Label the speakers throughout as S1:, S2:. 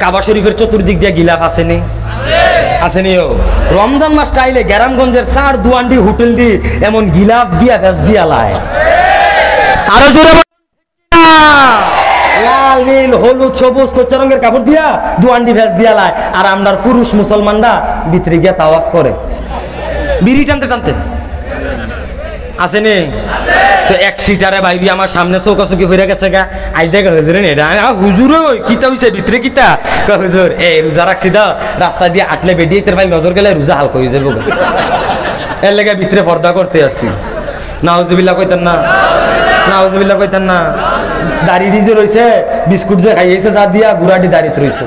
S1: কাবা শরীফের চতুর্দিক দিয়ে গিলাফ আসেনি আসেনিও রমজান মাস চাইলে গ্রামগঞ্জের 4 দুয়ান্ডি হোটেল দি এমন গিলাফ দিয়া ভেজ দিয়া লায় আরো জোরে লাল নীল হলুদ সবুজ কচ্চা রঙের কাপড় দিয়া দুয়ান্ডি ভেজ দিয়া লায় আর আমরার পুরুষ মুসলমানরা ভিতরে গিয়া তাওয়াফ করে বিড়ি টানতে টানতে আসেনি তো এক সিটারে ভাইবি আমার সামনে চৌকাচৌকি ফিরে গেছে গা আইস দেখা হুজুরে এটা হুজুর ওই কিতা হইছে ভিতরে কিতা হুজুর এই রোজা রাখছি দাও রাস্তা দিয়ে আটলে বেডিয়ে তোর ভাই নজর গেলে রোজা হালকা হয়ে যাবো এর লেগে ভিতরে পর্দা করতে আসছি নাউজুবিল্লাহ কইতেন না নাউজুবিল্লাহ কইতেন না দাড়ি যে রয়েছে বিস্কুট যে খাইয়েছে যা দিয়া গুড়াটি দাড়িতে রয়েছে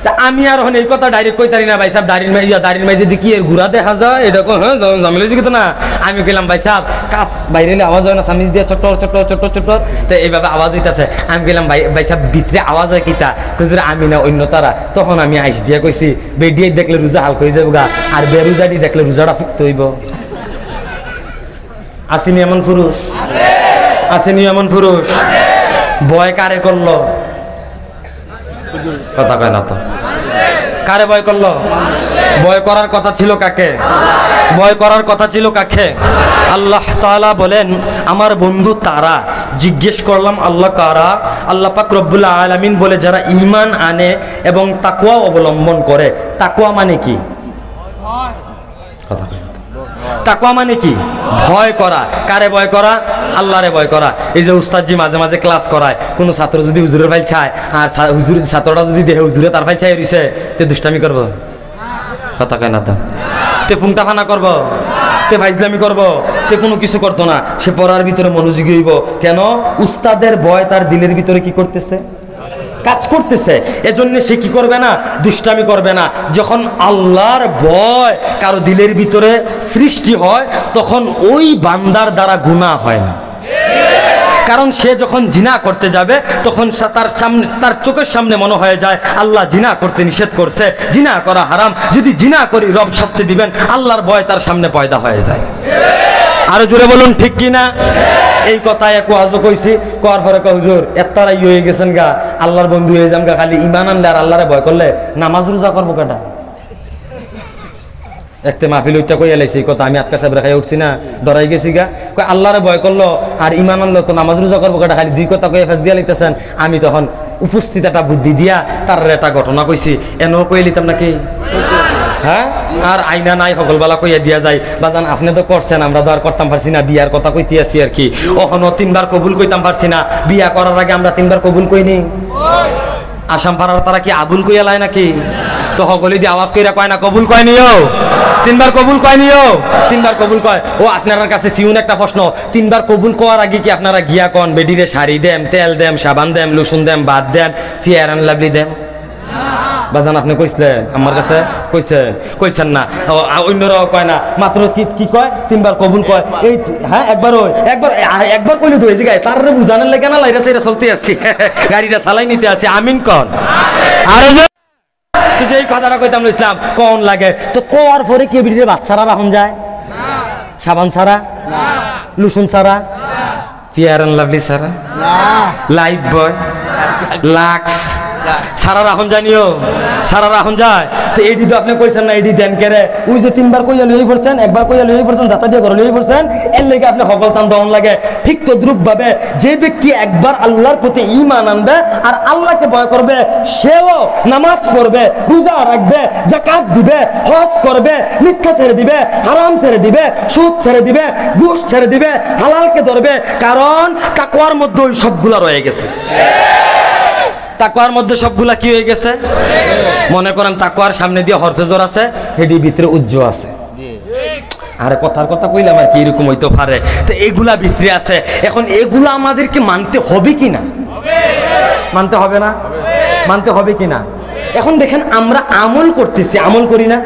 S1: তা আমি আর এই কথা ডাইরেক্ট কইতারি না ভাই সাহেব দাড়ির মাঝে দেখি এর ঘুরা দেখা যায় এটা হ্যাঁ জামিল হয়েছে কিন্তু না আমি কইলাম ভাই সাহেব কাপ বাইরে আওয়াজ হয় না সামিজ দিয়ে ছোট ছোট ছোট ছোট তো এইভাবে আওয়াজ হইতেছে আমি কইলাম ভাই সাহেব ভিতরে আওয়াজ হয় কিতা হুজুর আমি না অন্য তারা তখন আমি আইস দিয়ে কইছি বেডিয়ে দেখলে রোজা হালকা হয়ে যাবো গা আর বেরোজাটি দেখলে রোজাটা ফুকতে হইব আসেনি এমন পুরুষ আসেনি এমন পুরুষ ভয় কারে করলো কথা কয় না তো কারে ভয় করলো ভয় করার কথা ছিল কাকে ভয় করার কথা ছিল কাকে আল্লাহ তাআলা বলেন আমার বন্ধু তারা জিজ্ঞেস করলাম আল্লাহ কারা আল্লাহ পাক রব্বুল আলামিন বলে যারা ঈমান আনে এবং তাকওয়া অবলম্বন করে তাকওয়া মানে কি কথা তাকওয়া মানে কি ভয় করা কারে ভয় করা আল্লাহরে ভয় করা এই যে উস্তাদজি মাঝে মাঝে ক্লাস করায় কোনো ছাত্র যদি হুজুরের ফাইল চায় আর হুজুর ছাত্রটা যদি দেখে হুজুরে তার ফাইল চাই রইছে তে দুষ্টামি করবো কথা কয় না তো তে ফুংটা ফানা করবো তে ফাইজলামি করবো তে কোনো কিছু করতো না সে পড়ার ভিতরে মনোযোগী হইব কেন উস্তাদের ভয় তার দিলের ভিতরে কি করতেছে কাজ করতেছে এজন্য সে কি করবে না দুষ্টামি করবে না যখন আল্লাহর ভয় কারো দিলের ভিতরে সৃষ্টি হয় তখন ওই বান্দার দ্বারা গুনাহ হয় না কারণ সে যখন জিনা করতে যাবে তখন তার সামনে তার চোখের সামনে মনে হয়ে যায় আল্লাহ জিনা করতে নিষেধ করছে জিনা করা হারাম যদি জিনা করি রব শাস্তি দিবেন আল্লাহর ভয় তার সামনে পয়দা হয়ে যায় আরো জোরে বলুন ঠিক কিনা এই কথা এক ওয়াজও কইছি কর পরে কয় হুজুর এতটাই হয়ে গেছেন গা আল্লাহর বন্ধু হয়ে যাম গা খালি ঈমান আনলে আর আল্লাহরে ভয় করলে নামাজ রোজা করবো কেটা একটা মাহফিল ওইটা কই এলাইছি এই কথা আমি আটকা সাহেব খাই উঠছি না ডরাই গেছি গা কয় আল্লাহরে ভয় করলো আর ঈমান আনলো তো নামাজ রোজা করবো কেটা খালি দুই কথা কয়ে ফেস দিয়া লাইতেছেন আমি তখন উপস্থিত একটা বুদ্ধি দিয়া তার একটা ঘটনা কইছি এনেও কয়ে লিতাম নাকি হ্যাঁ আর আইনা নাই সকলবেলা কইয়া দিয়া যায় বাজান আপনি তো করছেন আমরা তো আর করতাম পারছি না বিয়ার কথা কইতে আছি আর কি ওখানো 3বার কবুল কইতাম পারছি না বিয়া করার আগে আমরা 3বার কবুল কইনি আসাম পাড়ার তারা কি আবুল কইয়া লাই নাকি তো সকলে দিয়ে আওয়াজ কইরা কয় না কবুল কয় নিও 3বার কবুল কয় নিও 3বার কবুল কয় ও আপনার কাছে সিউন একটা প্রশ্ন 3বার কবুল করার আগে কি আপনারা গিয়া কন বেডিরে শাড়ি দেম তেল দেম সাবান দেম লুসুন দেম বাদ them fair and lovely them বাজান আপনি কইছিলেন আমার কাছে কইছেন না অন্যরাও কয় না মাত্র কি কয় 3বার কবুল কয় এই হ্যাঁ একবার কইলে তো হয়েছে গায়ে তার বুঝানোর লেগে না লাইরা সাইরা চলতে আসছি গাড়িটা চালাই নিতে আসছি আমিন কন আর যে এই কথাটা কইতাম ইসলাম কোন লাগে তো কোয়ার পরে কি বিড়িতে বাচ্চারা রাখুন যায় সাবান ছাড়া লুসুন ছাড়া ফেয়ার অ্যান্ড লাভলি ছাড়া লাইফ বয় লাক্স সারা রাখুন জানিও সারা রাখুন যায় তো এডি তো আপনি কইছেন না এডি দেন কেরে ওই যে 3বার কইয়া লই পড়ছেন একবার কইয়া লই পড়ছেন যাতা দিয়ে ঘরে লই পড়ছেন এর লাগি আপনি সকল তান দন লাগে ঠিক তদ্রুপ ভাবে যে ব্যক্তি একবার আল্লাহর প্রতি ঈমান আনবে আর আল্লাহকে ভয় করবে সেও নামাজ পড়বে রোজা রাখবে যাকাত দিবে হজ করবে মিথ্যা ছেড়ে দিবে হারাম ছেড়ে দিবে সুদ ছেড়ে দিবে ঘুষ ছেড়ে দিবে হালালকে ধরবে কারণ তাকওয়ার মধ্যে ওই সবগুলা রয়ে গেছে তাকওয়ার মধ্যে সবগুলা কি হয়ে গেছে মনে করেন তাকওয়ার সামনে দিয়ে হরফেজর আছে হেডি ভিতরে উজ্জ্ব আছে আরে কথার কথা কইলাম আর কি এরকম হইতে পারে তো এগুলা ভিতরে আছে এখন এগুলা আমাদেরকে মানতে হবে কিনা মানতে হবে না মানতে হবে কিনা এখন দেখেন আমরা আমল করতেছি আমল করি না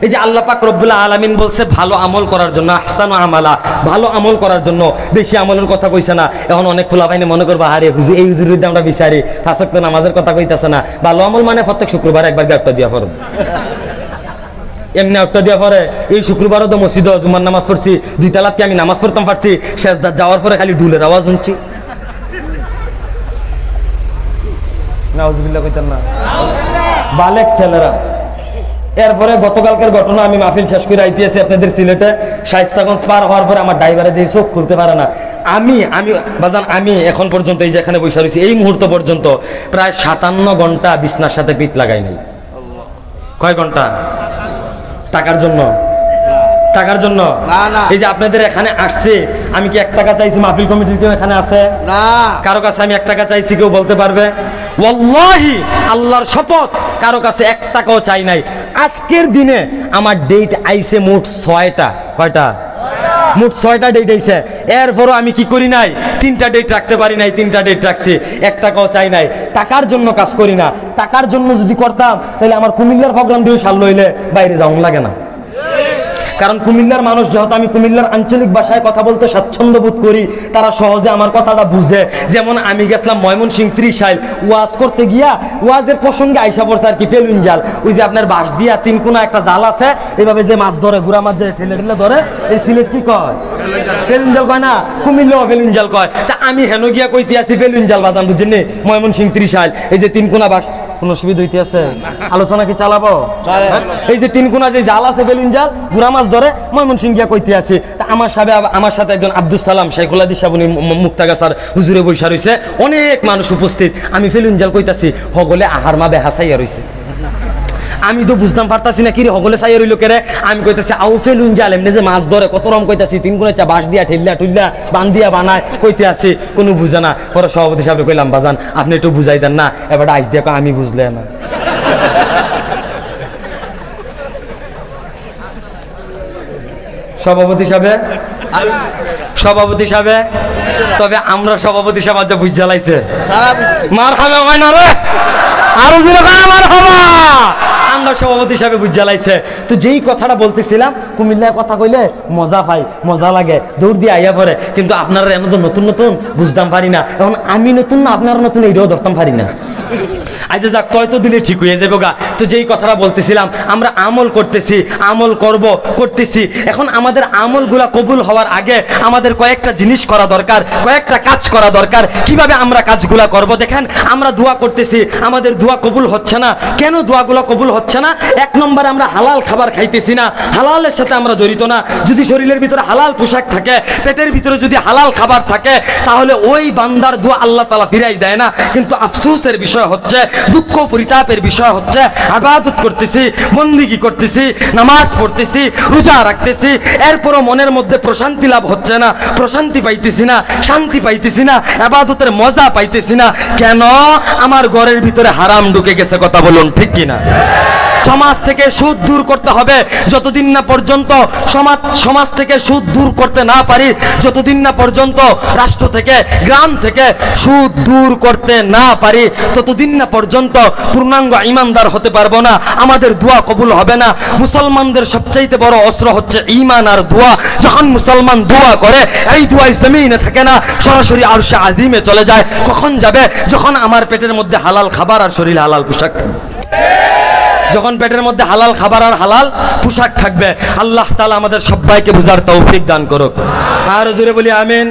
S1: এই যে আল্লাহ পাক রব্বুল আলামিন বলছে ভালো আমল করার জন্য আহসানু আমালা ভালো আমল করার জন্য বেশি আমলের কথা কইছে না এখন অনেক খোলা পাইনি মনে করবা আরে হুজুর এই হুজুরের আমরা বিচারি ফাসক তো নামাজের কথা কইতাছে না ভালো আমল মানে প্রত্যেক শুক্রবার একবার একটা দিয়া পড়ব এমনি একটা দিয়া পরে এই শুক্রবারও তো মসজিদে জুমার নামাজ পড়ছি 2 তালাত কি আমি নামাজ পড়তাম পারছি সেজদা যাওয়ার পরে খালি ঢুলের আওয়াজ শুনছি নাউজুবিল্লাহ কইতেন না, বালেক ছেলেরা। এরপরে গতকালকের ঘটনা, আমি মাহফিল শেষ করে আইতেছি আপনাদের সিলেটে, শায়েস্তাগঞ্জ পার হওয়ার পরে আমার ড্রাইভারে দিয়ে চোখ খুলতে পারে না। আমি বাজান আমি এখন পর্যন্ত এই যেখানে বসে রয়েছি এই মুহূর্ত পর্যন্ত প্রায় 57 ঘন্টা বিছনার সাথে পিঠ লাগাই নাই। কয় ঘন্টা? টাকার জন্য? টাকার জন্য? এই যে আপনাদের এখানে আসছে, আমি কি 1 টাকা চাইছি? মাহফিল কমিটির কেউ এখানে আছে? না। কারো কাছে আমি 1 টাকা চাইছি? কেউ বলতে পারবে? ওয়াল্লাহি, আল্লাহর শপথ, কারো কাছে 1 টাকাও চাই নাই। আজকের দিনে আমার ডেট আইছে মোট 6টা। কয়টা? মোট 6টা ডেট আইছে। এরপরও আমি কি করি নাই? 3টা ডেট রাখতে পারি নাই, 3টা ডেট রাখছি। 1 টাকাও চাই নাই। টাকার জন্য কাজ করি না। টাকার জন্য যদি করতাম তাহলে আমার কুমিল্লার প্রোগ্রাম দিয়ে সাল লইলে বাইরে যাওয়া লাগে না। কারণ কুমিল্লার মানুষ, যেহেতু আমি কুমিল্লার আঞ্চলিক ভাষায় কথা বলতে স্বাচ্ছন্দ্য বোধ করি, তারা সহজে আমার কথাটা বুঝে। যেমন আমি গেছিলাম ময়মনসিংহ 30 ওয়াজ করতে গিয়া, ওয়াজের প্রসঙ্গে আইসা পড়ছে আর কি ফেলুন জাল। ওই যে আপনার বাঁশ দিয়া 3 কোনা একটা জাল আছে, এইভাবে যে মাছ ধরে, গুড়া মাছ যে ঠেলে ঠেলে ধরে, এই সিলেট কি কয়? ফেলুন জাল কয় না? কুমিল্লাও ফেলুন জাল কয়। তা আমি হেন গিয়া কইতে আছি ফেলুন জাল বাজান, বুঝছেন? ময়মনসিংহ 30 এই যে 3 কোনা বাঁশ, কোন অসুবিধা হইতে আছে? আলোচনা কি চালাবো? এই যে 3 কোনা যে জাল আছে, বেলুন জাল, গুড়া মাছ ধরে, ময়মনসিংহ গিয়া কইতে আছি। তা আমার সাথে একজন আব্দুল সালাম শেখুল হাদিস সাহেব, উনি মুক্তাগাছার হুজুরে বৈশা রইছে, অনেক মানুষ উপস্থিত। আমি ফেলুন জাল কইতাছি, হগলে আহার মা বেহাসাইয়া রইছে। আমি তো বুঝতাম পারতাছি না, কি রে হগলে চাইয়া রইল কেরে। আমি কইতাছি আউ ফেলুন জাল, এমনি যে মাছ ধরে কত রকম কইতাছি, 3 কোনা বাঁশ দিয়া ঠেললা টুল্লা বান দিয়া বানায় কইতে আছি, কোনো বুঝে না। পরে সভাপতি সাহেব কইলাম, বাজান আপনি একটু বুঝাই দেন না। এবার আইস দিয়া আমি বুঝলে না। সভাপতি সাহেব, তবে আমরা সভাপতি সাহেব আজ বুঝ জ্বালাইছে, মার খাবে হয় না রে, আরো জোরে মার খাবা। আমরা সভাপতি সাহেব বুঝ জ্বালাইছে। তো যেই কথাটা বলতেছিলাম, কুমিল্লায় কথা কইলে মজা পাই, মজা লাগে, দৌড় দিয়ে আইয়া পড়ে। কিন্তু আপনারা এমন তো নতুন নতুন বুঝতাম পারি না। এখন আমি নতুন না, আপনারা নতুন, এইটাও ধরতাম পারি না। আচ্ছা যাক, তয় তো দিলে ঠিক হয়ে যাবো গা। তো যেই কথাটা বলতেছিলাম, আমরা আমল করতেছি, আমল করতেছি। এখন আমাদের আমলগুলা কবুল হওয়ার আগে আমাদের কয়েকটা জিনিস করা দরকার, কয়েকটা কাজ করা দরকার। কিভাবে আমরা কাজগুলা করব? দেখেন, আমরা দোয়া করতেছি, আমাদের দোয়া কবুল হচ্ছে না। কেন দোয়াগুলো কবুল হচ্ছে না? 1 নম্বরে আমরা হালাল খাবার খাইতেছি না, হালালের সাথে আমরা জড়িত না। যদি শরীরের ভিতরে হালাল পোশাক থাকে, পেটের ভিতরে যদি হালাল খাবার থাকে, তাহলে ওই বান্দার দোয়া আল্লাহ তাআলা ফিরাই দেয় না। কিন্তু আফসোসের বিষয় হচ্ছে, দুঃখ পরিতাপের বিষয় হচ্ছে, ইবাদত করতেছি, বন্দেগী করতেছি, নামাজ পড়তেছি, রোজা রাখতেছি, এরপরও মনের মধ্যে প্রশান্তি লাভ হচ্ছে না, প্রশান্তি পাইতেছি না, শান্তি পাইতেছি না, ইবাদতের মজা পাইতেছি না। কেন? আমার ঘরের ভিতরে হারাম ঢুকে গেছে। কথা বলুন ঠিক কিনা? সমাজ থেকে সুদ দূর করতে হবে। যতদিন না পর্যন্ত সমাজ থেকে সুদ দূর করতে না পারি, যতদিন না পর্যন্ত রাষ্ট্র থেকে, গ্রাম থেকে সুদ দূর করতে না পারি, ততদিন না পর্যন্ত পূর্ণাঙ্গ ঈমানদার হতে পারবো না। আমাদের দোয়া কবুল হবে না। মুসলমানদের সবচাইতে বড় অস্ত্র হচ্ছে ঈমান আর দোয়া। যখন মুসলমান দোয়া করে, এই দোয়া জমিনে থাকে না, সরাসরি আরশে আজিমে চলে যায়। কখন যাবে? যখন আমার পেটের মধ্যে হালাল খাবার আর শরীরে হালাল পোশাক থাকবে। যখন পেটের মধ্যে হালাল খাবার আর হালাল পোশাক থাকবে। আল্লাহ তাআলা আমাদের সবাইকে বুঝার তৌফিক দান করুক। আর জোরে বলি আমিন।